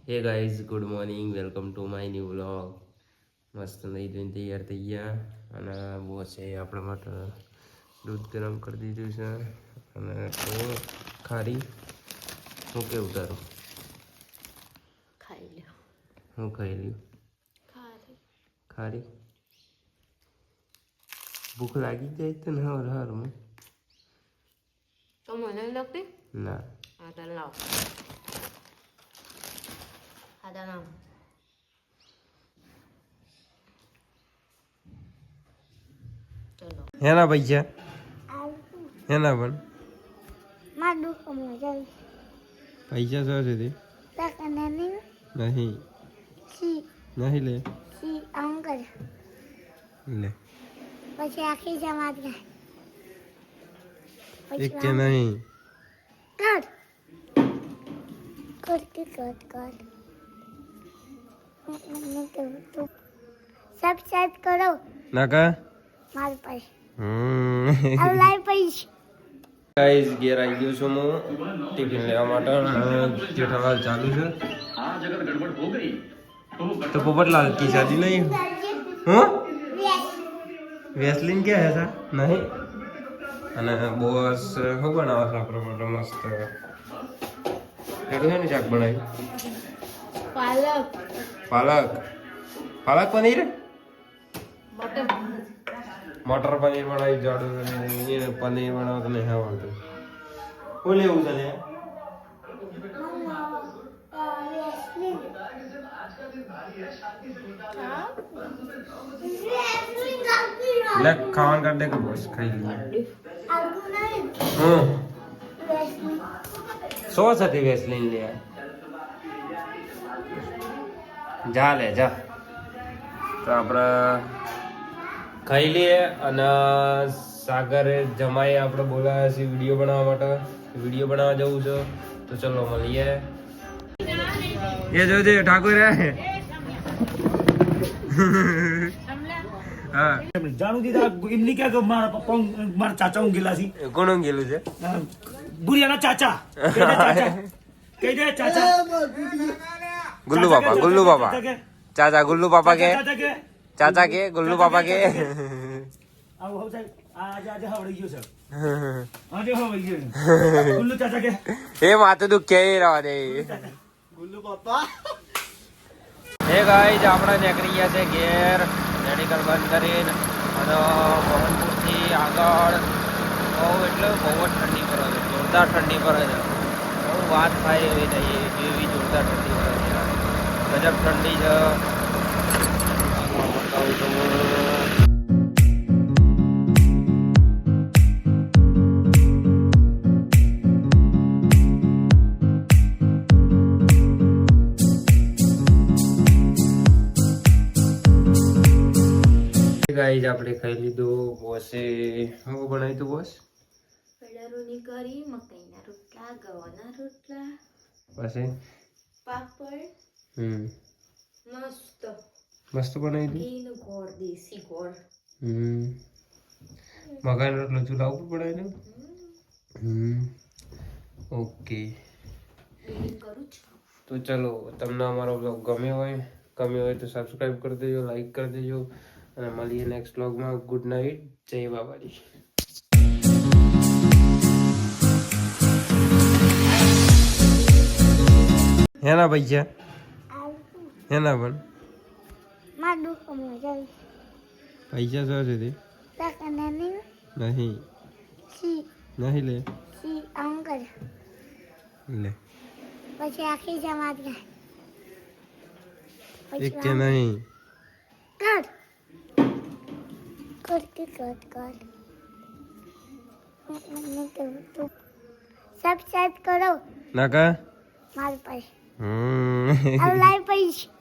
Hey guys good morning welcome to my new vlog. મસ્ત નહીં ધોઈને તૈયાર થઈ ગયા અને બોસે આપણા માટે દૂધ ગરમ કરી દીધું છે અને હું ખારી હું કેવું તારું ખાઈ લ્યો. હું ખાઈ લ્યું ખારી ભૂખ લાગી જાય તો ને હારું તો મને લગતી ના હા તો લાવ આદા નામ ચલો હેના પૈસા હેના પણ પૈસા શું છે તે નહીં નહીં લે લે પછી આખી જમાત એક કે નહીં કર કર કે કર કર સબસ્ક્રાઇબ કરો ના કા મારું પાસે લાઈવ પૈસા ગાઈઝ ઘેર આવી ગયો છું હું ટિફિન લેવા માટે જેઠાલાલ ચાલુ છે તો પોપટલાલ की शादी नहीं हाँ વેસલીન क्या है सा नहीं અને બોસ શું બનાવે છે આપણા માટે મસ્ત કેટલું છે ને શાક બનાવ્યું પાલક પાલક પાલક પનીર બટર મટર પનીર બનાવી જાડું પનીર બનાવો તો નહીં આવડતું શું લેવું છે લે લે ખાવાનું કાઢ દે કે બોસ ખાઈ લઈએ સોસ હતી વેસલીન લે જા લે જા તો આપણે ખાઈ લઈએ અને સાગર જમાઈ આપણે બોલાવ્યા છીએ વિડીયો બનાવવા માટે વિડીયો બનાવવા જવું છે તો ચલો મળીએ એ જોજે ઠાકોર હા જાણું દીધા એમની ક્યાં કે મારા પપ્પા મારા ચાચા ઊંઘેલા છે કોણ ઊંઘેલું છે બુરિયાના ચાચા કહી દે ચાચા ગુલ્લુ બાપા ચાચા ગુલ્લુ પાપા કે ચાચા કે ગુલ્લુ પાપા કે આવો હો સાહેબ આજે આજે હવડી ગયો છે આજે હવડી ગયો ગુલ્લુ ચાચા કે એ માથું દુખ કે રહેવા દે ગુલ્લુ પાપા હે ગાઈઝ આપણે નીકળી ગયા છે ઘેર મેડિકલ બંધ કરીને અને મોહનપુરથી આગળ બહુ એટલે બહુ જ ઠંડી પડે છે જોરદાર ઠંડી પડે છે બહુ વાત થાય એવી થઈ એવી જોરદાર ઠંડી પડે છે ગજબ ઠંડી છે બતાવું તો ગાઈઝ આપણે ખાઈ લીધું બોસે શું બનાવ્યું તું બોસ પેડારોની કરી મકાઈના રોટલા ગવાના રોટલા પછી પાપડ મસ્ત મસ્ત બનાવી દી ઘીનું ગોળ દેશી ગોળ મકાઈનો રોટલો ચૂલા ઉપર બનાવી દઉં ઓકે કરું છું તો ચલો તમને અમારો બ્લોગ ગમ્યો હોય તો સબસ્ક્રાઈબ કરી દેજો લાઈક કરી દેજો અને મળીએ નેક્સ્ટ બ્લોગમાં ગુડ નાઇટ જય બાબાજી હેના પૈસા હેના પણ પૈસા શું છે તે નહીં નહીં લે લે પછી આખી જમાત એક કે નહીં કર કર કે કર કર સબસ્ક્રાઇબ કરો ના કા મારું પાસે લાઈવ પૈસા